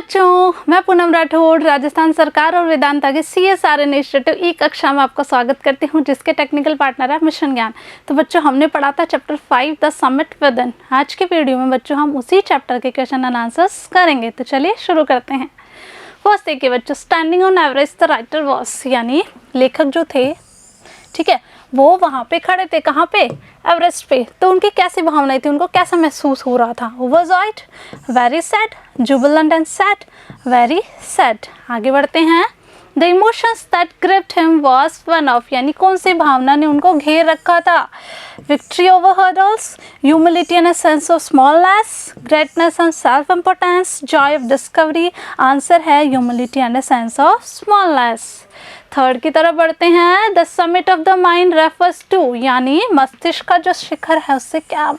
बच्चों, मैं पूनम राठौड़ राजस्थान सरकार और वेदांता के CSR इनिशिएटिव ई कक्षा में आपका स्वागत करती हूं, जिसके टेक्निकल पार्टनर है मिशन ज्ञान। तो बच्चों, हमने पढ़ा था चैप्टर 5 द समिट विदिन। आज के वीडियो में बच्चों हम उसी चैप्टर के क्वेश्चन एंड आंसर्स करेंगे। तो चलिए शुरू करते हैं। फर्स्ट देखिए बच्चों, standing on Everest the writer was, यानी लेखक जो थे, ठीक है, वो वहाँ पे खड़े थे। कहाँ पे? एवरेस्ट पे। तो उनकी कैसी भावनाएं थी, उनको कैसा महसूस हो रहा था? Overjoyed, very sad, jubilant and sad, very sad. आगे बढ़ते हैं। The emotions that gripped him was one of, यानी कौन सी भावना ने उनको घेर रखा था? Victory over hurdles, humility and a sense of smallness, greatness and self importance, joy of discovery. Answer है humility and a sense of smallness. Third की तरफ बढ़ते हैं। The summit of the mind refers to, यानी मस्तिष्क का जो शिखर है उससे क्या,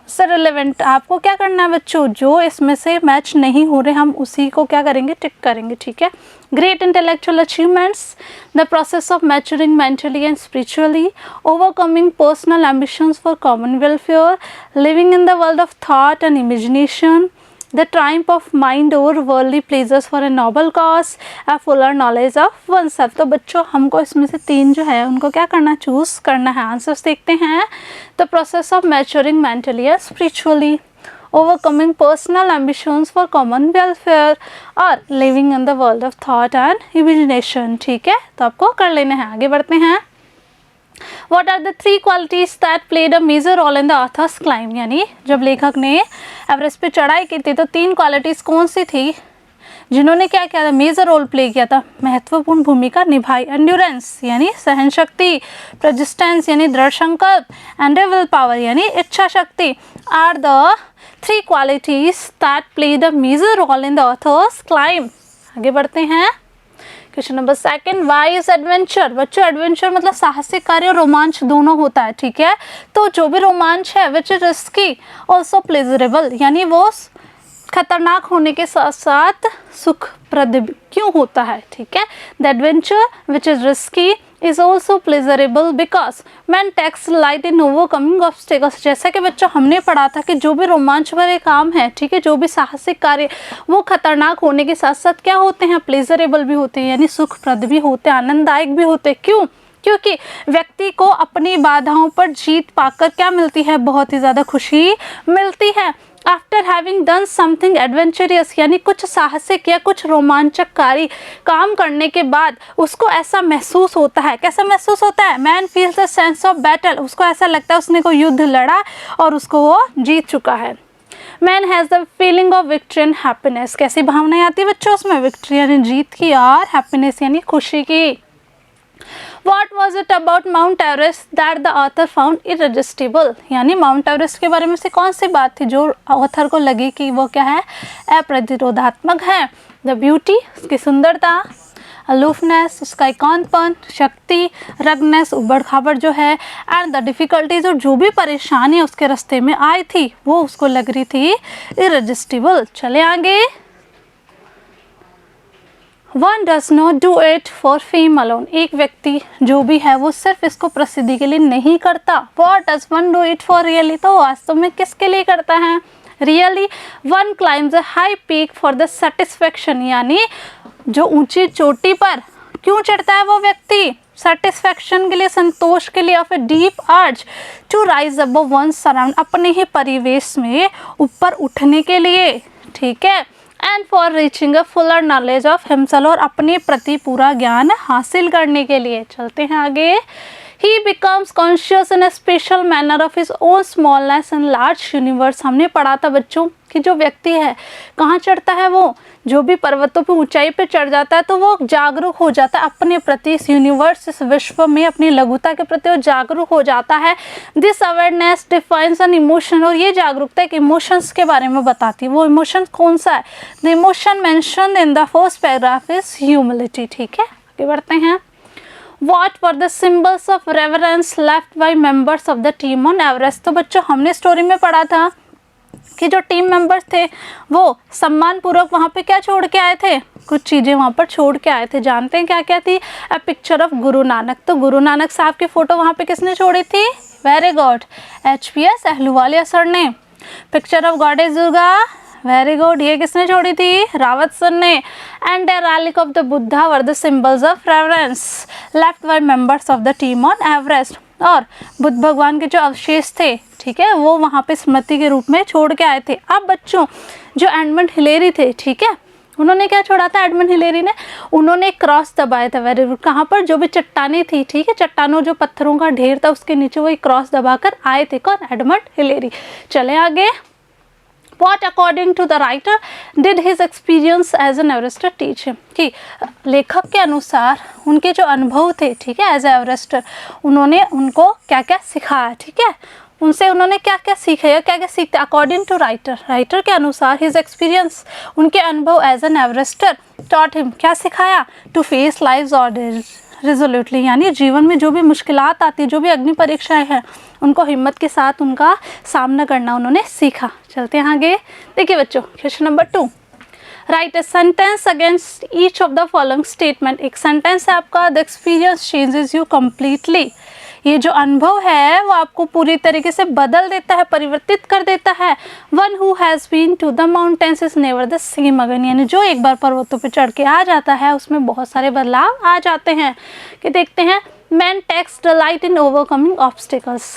उससे रिलेवेंट आपको क्या करना है बच्चों? जो इसमें से मैच नहीं हो रहे हम उसी को क्या करेंगे? टिक करेंगे, ठीक है। Great intellectual achievements, the process of maturing mentally and spiritually, overcoming personal ambitions for common welfare, living in the world of thought and imagination, the triumph of mind over worldly pleasures for a noble cause, a fuller knowledge of oneself। तो बच्चों, हमको इसमें से तीन जो है उनको क्या करना? चूज करना है। आंसर्स देखते हैं। The process of maturing mentally या spiritually, overcoming personal ambitions for common welfare, और living in the world of thought and imagination, ठीक है। तो आपको कर लेने हैं। आगे बढ़ते हैं। What are the three qualities that played a major role in the author's climb, यानी जब लेखक ने एवरेस्ट पे चढ़ाई की थी तो तीन क्वालिटीज कौन सी थी जिन्होंने क्या किया था? मेजर रोल प्ले किया था, महत्वपूर्ण भूमिका निभाई। एंड्योरेंस यानी सहन शक्ति, परसिस्टेंस यानी दृढ़ संकल्प, एंड विल पावर यानी इच्छा शक्ति are the three qualities that played a major role in the author's climb. आगे बढ़ते हैं। Question number second, why is adventure? बच्चों, एडवेंचर मतलब साहसिक कार्य और रोमांच दोनों होता है, ठीक है। तो जो भी रोमांच है which is risky also pleasurable, यानी वो खतरनाक होने के साथ साथ सुखप्रद क्यों होता है, ठीक है। The adventure which is risky is also pleasurable because man takes light in overcoming obstacles। जैसा कि बच्चों हमने पढ़ा था कि जो भी रोमांच भरे काम है, ठीक है, जो भी साहसिक कार्य, वो खतरनाक होने के साथ साथ क्या होते हैं? प्लेजरेबल भी होते हैं, यानी सुखप्रद भी होते हैं, आनंददायक भी होते हैं। क्यों? क्योंकि व्यक्ति को अपनी बाधाओं पर जीत पाकर क्या मिलती है? बहुत ही ज़्यादा खुशी मिलती है। After having done something adventurous, यानी कुछ साहसिक या कुछ रोमांचकारी काम करने के बाद उसको ऐसा महसूस होता है। कैसा महसूस होता है? Man feels the sense of battle, उसको ऐसा लगता है उसने कोई युद्ध लड़ा और उसको वो जीत चुका है। Man has the feeling of victory and happiness, कैसी भावनाएं आती है बच्चों उसमें? विक्ट्री यानी जीत की, और हैप्पीनेस यानी खुशी की। What was it about Mount Everest that the author found irresistible, यानी माउंट एवरेस्ट के बारे में से कौन सी बात थी जो ऑथर को लगी कि वो क्या है? अप्रतिरोधात्मक है। द ब्यूटी, उसकी सुंदरता, अलूफनेस, उसका एकांतपन, शक्ति, रगनेस, उबड़ खाबड़ जो है, एंड द डिफ़िकल्टीज, और जो भी परेशानी उसके रास्ते में आई थी वो उसको लग रही थी इररेजिस्टिबल। चले आगे। One does not do it for fame alone, एक व्यक्ति जो भी है वो सिर्फ इसको प्रसिद्धि के लिए नहीं करता। What does one do it for really, तो वास्तव में किसके लिए करता है? Really, one climbs a high peak for the satisfaction, यानी जो ऊंची चोटी पर क्यों चढ़ता है वो व्यक्ति? सेटिस्फैक्शन के लिए, संतोष के लिए, और deep urge to rise above one surround, अपने ही परिवेश में ऊपर उठने के लिए, ठीक है। And for reaching a Fuller knowledge of himself, और अपने प्रति पूरा ज्ञान हासिल करने के लिए। चलते हैं आगे। ही becomes conscious in a special manner of his own smallness and large universe. हमने पढ़ा था बच्चों कि जो व्यक्ति है कहाँ चढ़ता है? वो जो भी पर्वतों पे ऊंचाई पे चढ़ जाता है तो वो जागरूक हो जाता है अपने प्रति, इस यूनिवर्स, इस विश्व में अपनी लघुता के प्रति वो जागरूक हो जाता है। This awareness defines an emotion, और ये जागरूकता एक इमोशंस के बारे में बताती है। वो इमोशन कौन सा है? The emotion mentioned in the first paragraph is humility, ठीक है। आगे बढ़ते हैं। What were the symbols of reverence left by members of the team on Everest? तो बच्चों हमने स्टोरी में पढ़ा था कि जो टीम मेंबर्स थे वो सम्मान पूर्वक वहाँ पे क्या छोड़ के आए थे? कुछ चीज़ें वहाँ पर छोड़ के आए थे। जानते हैं क्या क्या थी? A picture of Guru Nanak. तो गुरु नानक साहब की फ़ोटो वहाँ पे किसने छोड़ी थी? Very good, HPS Ahluwalia sir ने। Picture of goddess Durga, very good. ये किसने छोड़ी थी? रावतसन ने। And the relic of the Buddha were the symbols of reverence left by members of the team on Everest. और बुद्ध भगवान के जो अवशेष थे, ठीक है, वो वहाँ पे स्मृति के रूप में छोड़ के आए थे। अब बच्चों, जो एडमंड हिलेरी थे, ठीक है, उन्होंने क्या छोड़ा था? एडमंड हिलेरी ने, उन्होंने क्रॉस दबाया था। Very good. कहाँ पर? जो भी चट्टानें थी, ठीक है, चट्टानों, जो पत्थरों का ढेर था उसके नीचे वो एक क्रॉस दबाकर आए थे। कौन? Edmund Hillary. चले आगे। What according to the writer did his experience as an Everester teach him? कि लेखक के अनुसार उनके जो अनुभव थे, ठीक है, एज एवरेस्टर, उन्होंने उनको क्या क्या सिखाया, ठीक है, उनसे उन्होंने क्या क्या सीखा या क्या क्या सीखते? अकॉर्डिंग टू राइटर के अनुसार हिज एक्सपीरियंस, उनके अनुभव as an Everester taught him, क्या सिखाया? To face life order resolutely, यानी जीवन में जो भी मुश्किलात आती, जो भी अग्नि परीक्षाएं हैं, उनको हिम्मत के साथ उनका सामना करना उन्होंने सीखा। चलते हैं आगे। देखिए बच्चों, question number 2, right a sentence against each of the following statement. एक सेंटेंस है आपका, the experience changes you completely. ये जो अनुभव है वो आपको पूरी तरीके से बदल देता है, परिवर्तित कर देता है। One who has been to the mountains is never the same again, यानी जो एक बार पर्वतों पे चढ़ के आ जाता है उसमें बहुत सारे बदलाव आ जाते हैं। कि देखते हैं, man takes delight in overcoming obstacles.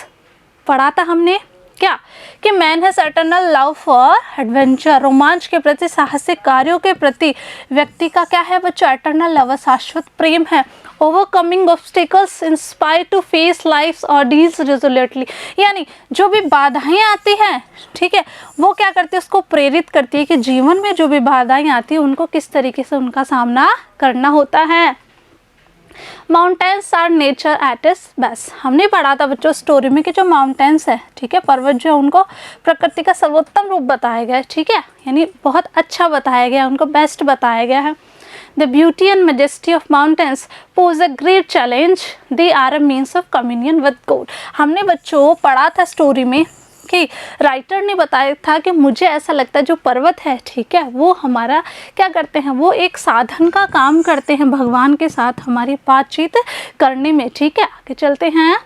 पढ़ा था हमने क्या? कि man has eternal love for adventure, रोमांच के प्रति, साहसिक कार्यों के प्रति व्यक्ति का क्या है बच्चों? एटर्नल लव, शाश्वत प्रेम है। Overcoming obstacles inspire to face life's ordeals resolutely, यानी जो भी बाधाएं आती हैं, ठीक है, वो क्या करती है? उसको प्रेरित करती है कि जीवन में जो भी बाधाएं आती हैं उनको किस तरीके से उनका सामना करना होता है। Mountains are nature at its best. हमने पढ़ा था बच्चों स्टोरी में कि जो माउंटेन्स है, ठीक है, पर्वत जो है, उनको प्रकृति का सर्वोत्तम रूप बताया गया है, ठीक है, यानी बहुत अच्छा बताया गया है, उनको बेस्ट बताया गया है। The beauty and majesty of mountains pose a great challenge. They are a means of communion with God. हमने बच्चों पढ़ा था स्टोरी में कि राइटर ने बताया था कि मुझे ऐसा लगता है जो पर्वत है, ठीक है, वो हमारा क्या करते हैं? वो एक साधन का काम करते हैं भगवान के साथ हमारी बातचीत करने में, ठीक है। आगे चलते हैं।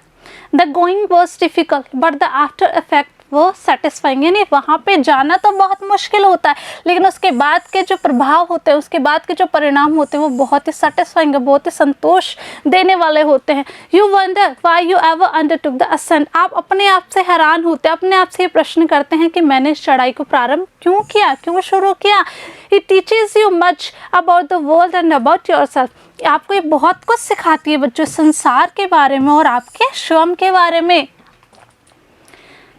The going was difficult but the after effect वो सेटिस्फाइंग, यानी वहाँ पे जाना तो बहुत मुश्किल होता है, लेकिन उसके बाद के जो प्रभाव होते हैं, उसके बाद के जो परिणाम होते हैं, वो बहुत ही सेटिस्फाइंग, बहुत ही संतोष देने वाले होते हैं। You wonder why you ever undertook the ascent. आप अपने आप से हैरान होते हैं, अपने आप से ये प्रश्न करते हैं कि मैंने इस चढ़ाई को प्रारंभ क्यों किया, क्यों शुरू किया। It teaches you much about the world and about yourself. आपको ये बहुत कुछ सिखाती है बच्चों, संसार के बारे में और आपके स्वयं के बारे में।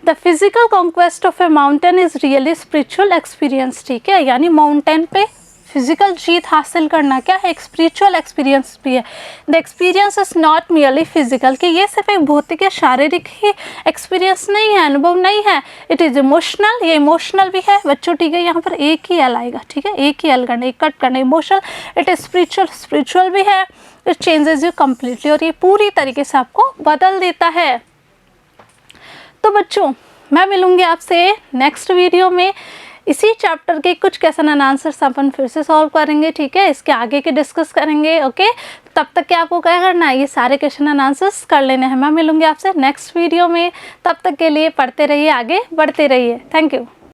The physical conquest of A mountain is really spiritual experience, ठीक है, यानी माउंटेन पे फिजिकल जीत हासिल करना क्या है? एक स्पिरिचुअल एक्सपीरियंस भी है। The experience is not merely physical, कि ये सिर्फ एक भौतिक या शारीरिक ही एक्सपीरियंस नहीं है, अनुभव नहीं है। इट इज़ इमोशनल, ये इमोशनल भी है बच्चों, ठीक है, यहाँ पर एक ही एल आएगा, ठीक है, एक ही एल करना, एक कट करना, emotional. It is spiritual, spiritual भी है। इट चेंजेस यू कम्प्लीटली, और ये पूरी तरीके से आपको बदल देता है। तो बच्चों, मैं मिलूँगी आपसे नेक्स्ट वीडियो में। इसी चैप्टर के कुछ क्वेश्चन एंड आंसर्स अपन फिर से सॉल्व करेंगे, ठीक है, इसके आगे के डिस्कस करेंगे। ओके, तब तक के आपको क्या करना है? ये सारे क्वेश्चन एंड आंसर्स कर लेने हैं। मैं मिलूँगी आपसे नेक्स्ट वीडियो में, तब तक के लिए पढ़ते रहिए, आगे बढ़ते रहिए। Thank you.